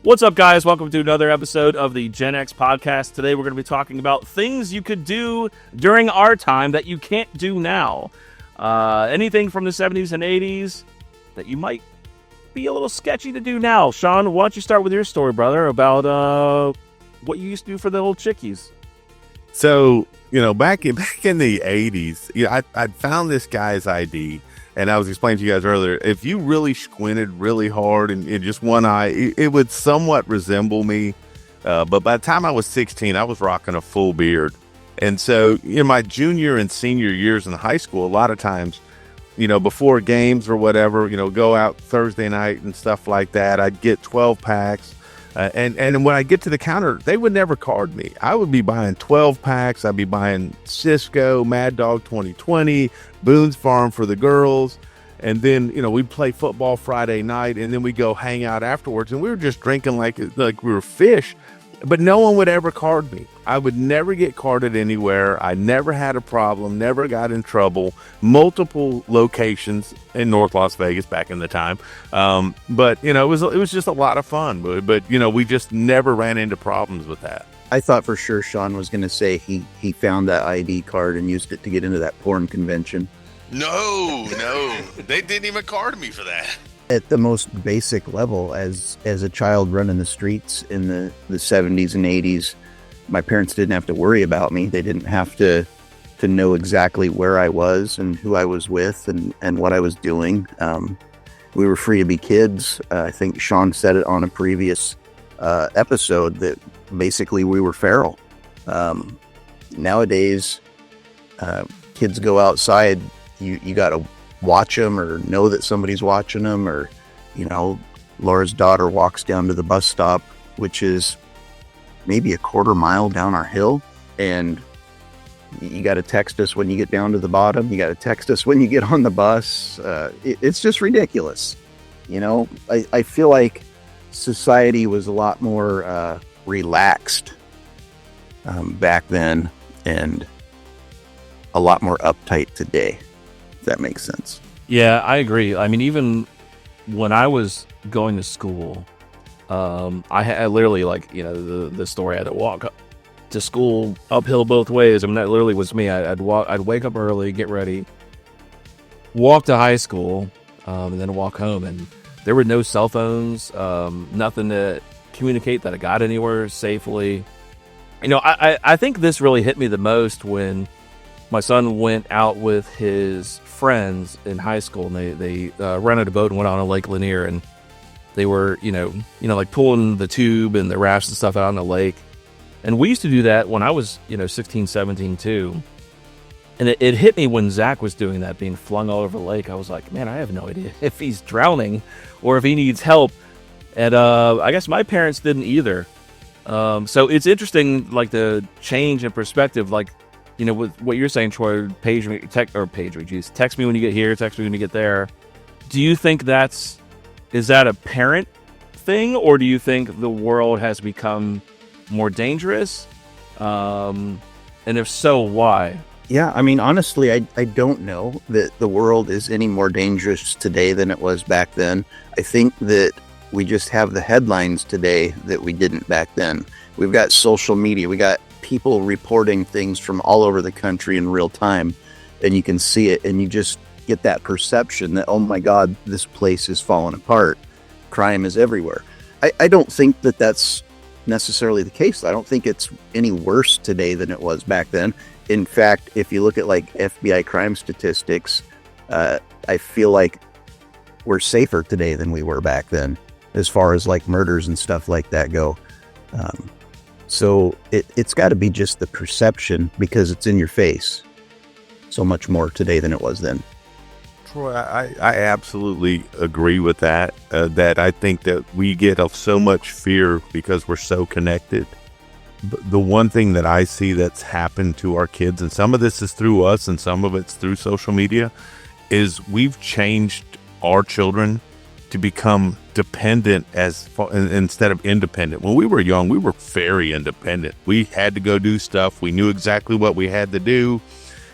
What's up, guys? Welcome to another episode of the Gen X podcast. Today, we're going to be talking about things you could do during our time that you can't do now. Anything from the 70s and 80s that you might be a little sketchy to do now. Sean, why don't you start with your story, brother, about what you used to do for the old chickies? So, back in the 80s, I'd found this guy's ID. And I was explaining to you guys earlier, if you really squinted really hard and in just one eye, it would somewhat resemble me. But by the time I was 16, I was rocking a full beard. And so in my junior and senior years in high school, a lot of times, before games or whatever, go out Thursday night and stuff like that, I'd get 12 packs. And when I get to the counter, they would never card me. I would be buying 12 packs. I'd be buying Cisco, Mad Dog 2020, Boone's Farm for the girls. And then, we'd play football Friday night, and then we'd go hang out afterwards. And we were just drinking like we were fish. But no one would ever card me. I would never get carded anywhere. I never had a problem, never got in trouble. Multiple locations in North Las Vegas back in the time. But, it was just a lot of fun. But we just never ran into problems with that. I thought for sure Sean was going to say he found that ID card and used it to get into that porn convention. No, they didn't even card me for that. At the most basic level, as a child running the streets in the 70s and 80s, my parents didn't have to worry about me. They didn't have to know exactly where I was and who I was with and what I was doing. We were free to be kids. I think Sean said it on a previous episode that basically we were feral. Nowadays, kids go outside. You got to watch them or know that somebody's watching them, or Laura's daughter walks down to the bus stop, which is maybe a quarter mile down our hill, and you got to text us when you get down to the bottom. You got to text us when you get on the bus. It's just ridiculous. I feel like society was a lot more relaxed back then and a lot more uptight today, if that makes sense. Yeah, I agree. I mean, even when I was going to school, I literally, the story, I had to walk to school uphill both ways. I mean, that literally was me. I'd wake up early, get ready, walk to high school, and then walk home. And there were no cell phones, nothing to communicate that I got anywhere safely. I think this really hit me the most when my son went out with his friends in high school, and they rented a boat and went on a Lake Lanier, and they were, like pulling the tube and the rafts and stuff out on the lake. And we used to do that when I was, 16, 17 too. And it hit me when Zach was doing that, being flung all over the lake. I was like, man, I have no idea if he's drowning or if he needs help. And I guess my parents didn't either. So it's interesting, like the change in perspective, like, with what you're saying, Troy, text me when you get here, text me when you get there. Do you think is that a parent thing, or do you think the world has become more dangerous? And if so, why? Yeah, I mean, honestly, I don't know that the world is any more dangerous today than it was back then. I think that we just have the headlines today that we didn't back then. We've got social media. We got people reporting things from all over the country in real time, and you can see it, and you just get that perception that, oh my God, this place is falling apart. Crime is everywhere. I don't think that that's necessarily the case. I don't think it's any worse today than it was back then. In fact, if you look at like FBI crime statistics, I feel like we're safer today than we were back then, as far as like murders and stuff like that go. So it's got to be just the perception, because it's in your face so much more today than it was then. Troy, I absolutely agree with that. That I think that we get so much fear because we're so connected. But the one thing that I see that's happened to our kids, and some of this is through us and some of it's through social media, is we've changed our children to become dependent instead of independent. When we were young, we were very independent. We had to go do stuff. We knew exactly what we had to do.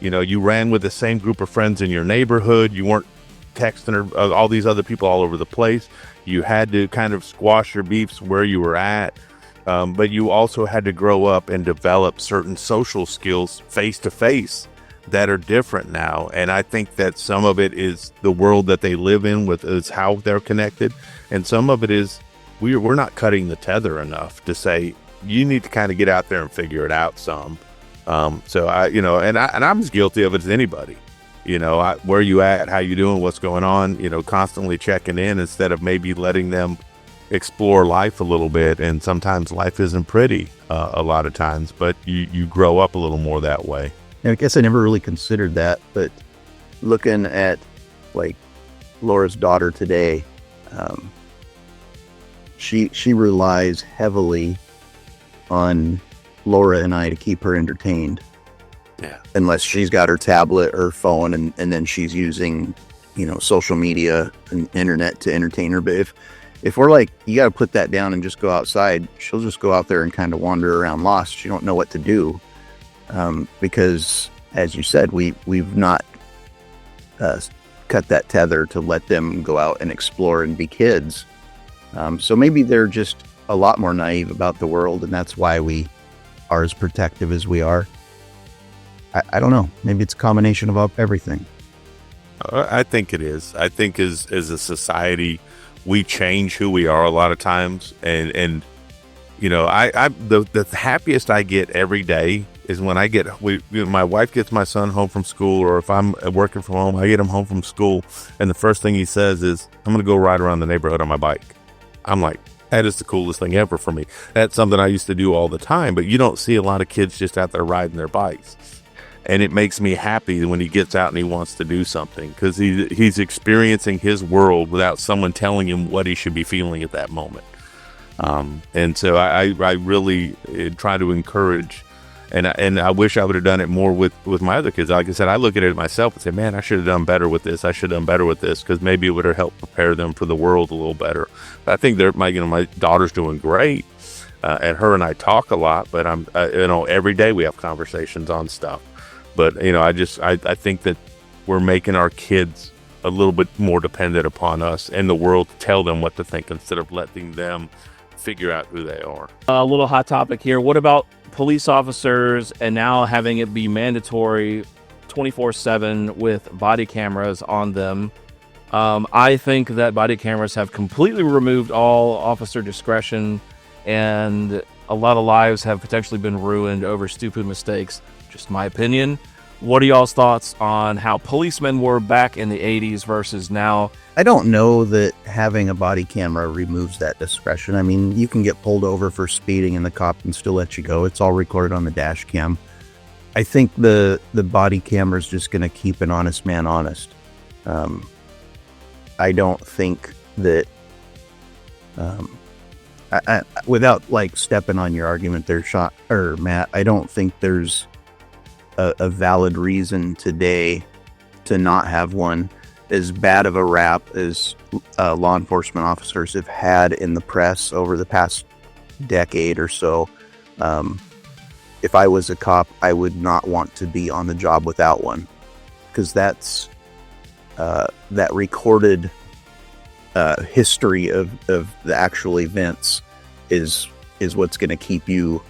You ran with the same group of friends in your neighborhood. You weren't texting all these other people all over the place. You had to kind of squash your beefs where you were at. But you also had to grow up and develop certain social skills face to face that are different now. And I think that some of it is the world that they live in with is how they're connected. And some of it is we're not cutting the tether enough to say, you need to kind of get out there and figure it out some. So I'm as guilty of it as anybody. Where you at, how you doing, what's going on, constantly checking in instead of maybe letting them explore life a little bit. And sometimes life isn't pretty a lot of times, but you grow up a little more that way. I guess I never really considered that, but looking at like Laura's daughter today, she relies heavily on Laura and I to keep her entertained. Yeah. Unless she's got her tablet or phone and then she's using, social media and internet to entertain her. But if we're like, you got to put that down and just go outside, she'll just go out there and kind of wander around lost. She don't know what to do. Because as you said, we've not cut that tether to let them go out and explore and be kids. So maybe they're just a lot more naive about the world, and that's why we are as protective as we are. I don't know. Maybe it's a combination of everything. I think it is. I think as a society, we change who we are a lot of times. And the happiest I get every day is when my wife gets my son home from school, or if I'm working from home, I get him home from school. And the first thing he says is, I'm going to go ride around the neighborhood on my bike. I'm like, that is the coolest thing ever for me. That's something I used to do all the time, but you don't see a lot of kids just out there riding their bikes. And it makes me happy when he gets out and he wants to do something, because he's experiencing his world without someone telling him what he should be feeling at that moment. And so I really try to encourage, and I wish I would have done it more with my other kids. Like I said, I look at it myself and say, man, I should have done better with this. I should have done better with this, because maybe it would have helped prepare them for the world a little better. But I think my daughter's doing great, and her and I talk a lot. But every day we have conversations on stuff. But I think that we're making our kids a little bit more dependent upon us and the world to tell them what to think instead of letting them figure out who they are. A little hot topic here. What about police officers and now having it be mandatory 24/7 with body cameras on them? I think that body cameras have completely removed all officer discretion, and a lot of lives have potentially been ruined over stupid mistakes. Just my opinion. What are y'all's thoughts on how policemen were back in the 80s versus now? I don't know that having a body camera removes that discretion. I mean, you can get pulled over for speeding and the cop can still let you go. It's all recorded on the dash cam. I think the body camera is just going to keep an honest man honest. I don't think that, without like stepping on your argument there, Matt, I don't think there's a valid reason today to not have one. As bad of a rap as law enforcement officers have had in the press over the past decade or so, if I was a cop, I would not want to be on the job without one, because that's that recorded history of the actual events is what's going to keep you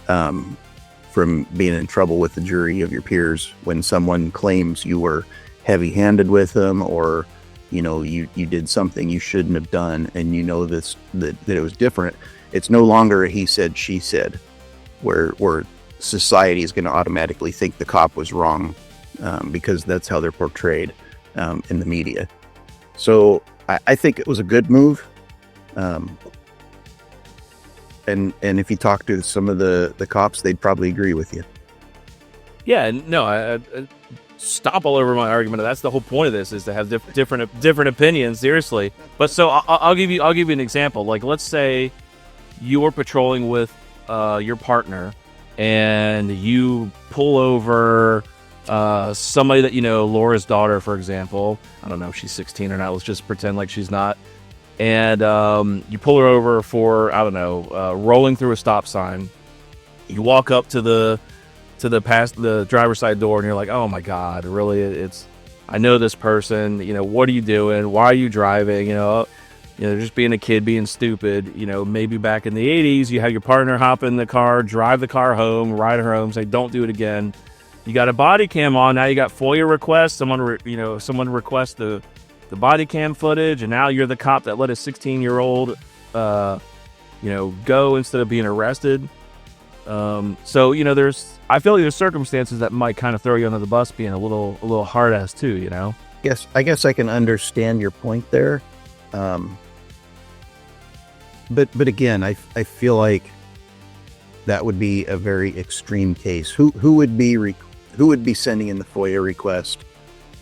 from being in trouble with the jury of your peers when someone claims you were heavy-handed with them, or you did something you shouldn't have done, and that it was different. It's no longer a he said she said, where society is going to automatically think the cop was wrong, because that's how they're portrayed in the media. So I think it was a good move. And if you talk to some of the cops, they'd probably agree with you. Yeah, no, I stop all over my argument. That's the whole point of this, is to have different opinions. Seriously, but so I'll give you an example. Like, let's say you were patrolling with your partner, and you pull over somebody that Laura's daughter, for example. I don't know if she's 16 or not. Let's just pretend like she's not. And you pull her over for, I don't know, rolling through a stop sign. You walk up to the driver's side door, and you're like, oh my God, really? I know this person. What are you doing? Why are you driving? You know, they're just being a kid, being stupid. You know, maybe back in the 80s, you have your partner hop in the car, drive the car home, ride her home, say, don't do it again. You got a body cam on. Now you got FOIA requests. Someone requests the body cam footage, and now you're the cop that let a 16-year-old, go instead of being arrested. So, you know, I feel like there's circumstances that might kind of throw you under the bus, being a little hard ass too, you know? Yes, I guess I can understand your point there. But again, I feel like that would be a very extreme case. Who would be sending in the FOIA request?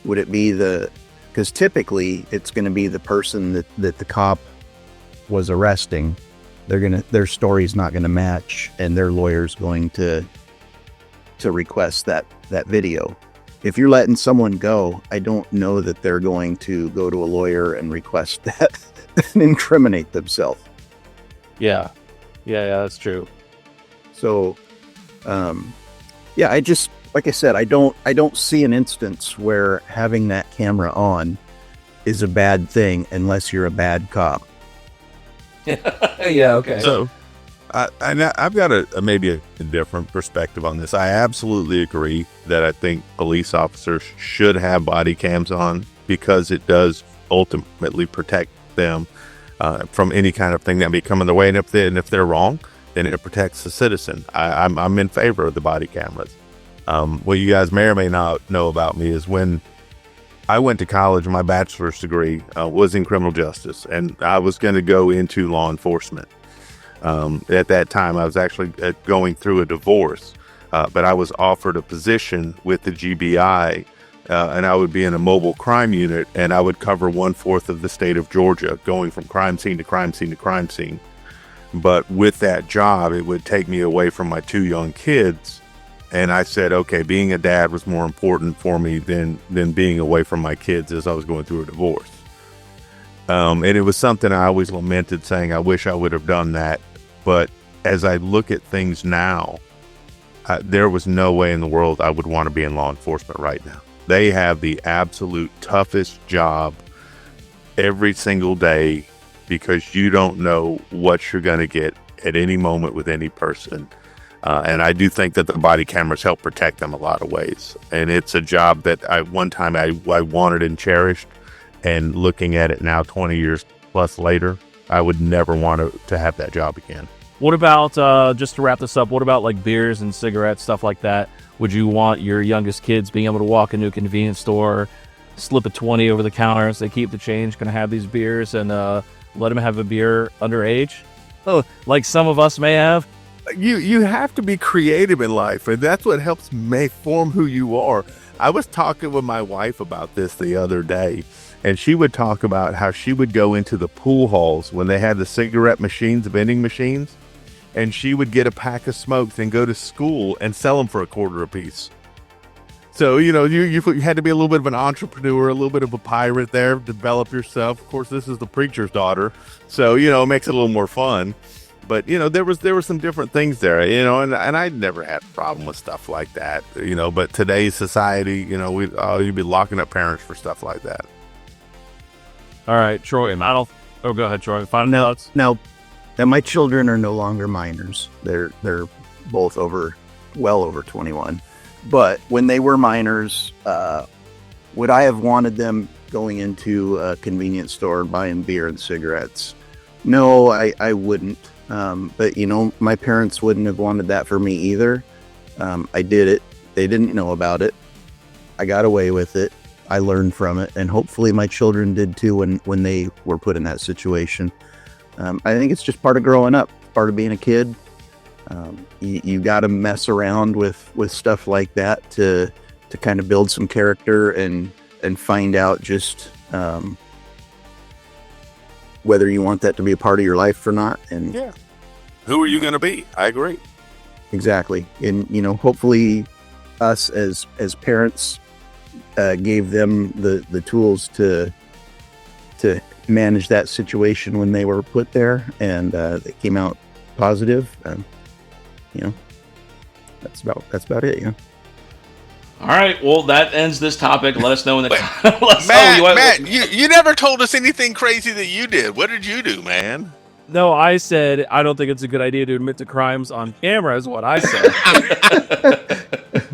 Would it be because typically it's going to be the person that the cop was arresting. Their story's not going to match, and their lawyer's going to request that video. If you're letting someone go, I don't know that they're going to go to a lawyer and request that and incriminate themselves. Yeah, that's true. So, I just, like I said, I don't see an instance where having that camera on is a bad thing unless you're a bad cop. Yeah, okay. So, I've got maybe a different perspective on this. I absolutely agree that I think police officers should have body cams on because it does ultimately protect them from any kind of thing that may come in their way. And if they're wrong, then it protects the citizen. I'm in favor of the body cameras. What you guys may or may not know about me is when I went to college, my bachelor's degree was in criminal justice, and I was going to go into law enforcement. At that time, I was actually going through a divorce, but I was offered a position with the GBI, and I would be in a mobile crime unit, and I would cover 1/4 of the state of Georgia, going from crime scene to crime scene to crime scene. But with that job, it would take me away from my 2 young kids. And I said, okay, being a dad was more important for me than being away from my kids as I was going through a divorce. And it was something I always lamented, saying I wish I would have done that. But as I look at things now, there was no way in the world I would want to be in law enforcement right now. They have the absolute toughest job every single day because you don't know what you're going to get at any moment with any person. And I do think that the body cameras help protect them a lot of ways. And it's a job that one time I wanted and cherished. And looking at it now, 20 years plus later, I would never want to have that job again. What about, just to wrap this up, what about like beers and cigarettes, stuff like that? Would you want your youngest kids being able to walk into a convenience store, slip a 20 over the counter as they keep the change, going to have these beers, and let them have a beer underage? Oh, like some of us may have? You have to be creative in life, and that's what helps form who you are. I was talking with my wife about this the other day, and she would talk about how she would go into the pool halls when they had the cigarette machines, vending machines, and she would get a pack of smokes and go to school and sell them for $0.25 a piece. So, you know, you had to be a little bit of an entrepreneur, a little bit of a pirate there, develop yourself. Of course, this is the preacher's daughter, so, you know, it makes it a little more fun. But, you know, there were some different things there, you know, and I never had a problem with stuff like that, you know, but today's society, you know, you'd be locking up parents for stuff like that. All right, Troy, go ahead, Troy. Final thoughts? Now, my children are no longer minors. They're both well over 21. But when they were minors, would I have wanted them going into a convenience store buying beer and cigarettes? No, I wouldn't. But, you know, my parents wouldn't have wanted that for me either. I did it. They didn't know about it. I got away with it. I learned from it. And hopefully my children did too when they were put in that situation. I think it's just part of growing up, part of being a kid. You got to mess around with stuff like that to kind of build some character and find out just whether you want that to be a part of your life or not. And yeah, who are you going to be? I agree. Exactly. And, you know, hopefully us as parents gave them the tools to manage that situation when they were put there, and they came out positive. You know, that's about it. Yeah. All right. Well, that ends this topic. Let us know in the Matt, you never told us anything crazy that you did. What did you do, man? No, I said I don't think it's a good idea to admit to crimes on camera. Is what I said.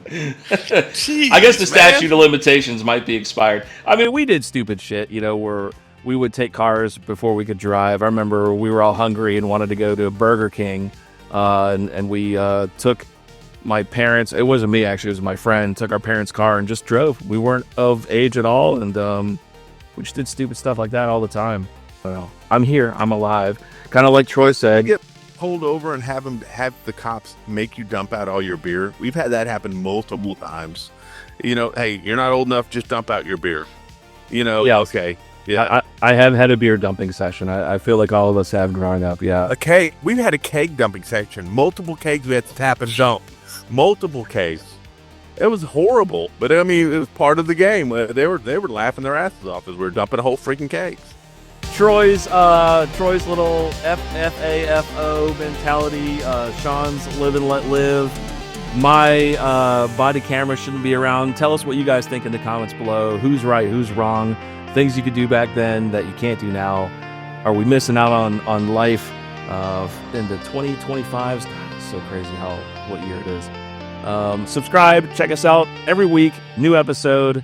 Jeez, I guess the statute man. of limitations might be expired. I mean, we did stupid shit, where we would take cars before we could drive. I remember we were all hungry and wanted to go to Burger King, and we took my parents. It wasn't me actually; it was my friend. Took our parents' car and just drove. We weren't of age at all, and we just did stupid stuff like that all the time. Well, I'm here. I'm alive. Kind of like Troy said. Get pulled over and have the cops make you dump out all your beer. We've had that happen multiple times. Hey, you're not old enough, just dump out your beer. Yeah. Okay. Yeah. I have had a beer dumping session. I feel like all of us have growing up. Yeah. A keg. We've had a keg dumping section. Multiple kegs we had to tap and dump. Multiple kegs. It was horrible, but I mean, it was part of the game. They were laughing their asses off as we were dumping a whole freaking kegs. Troy's little FAFO mentality. Sean's live and let live. My body camera shouldn't be around. Tell us what you guys think in the comments below. Who's right? Who's wrong? Things you could do back then that you can't do now. Are we missing out on life in the 2025s? God, it's so crazy what year it is. Subscribe. Check us out every week. New episode.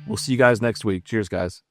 We'll see you guys next week. Cheers, guys.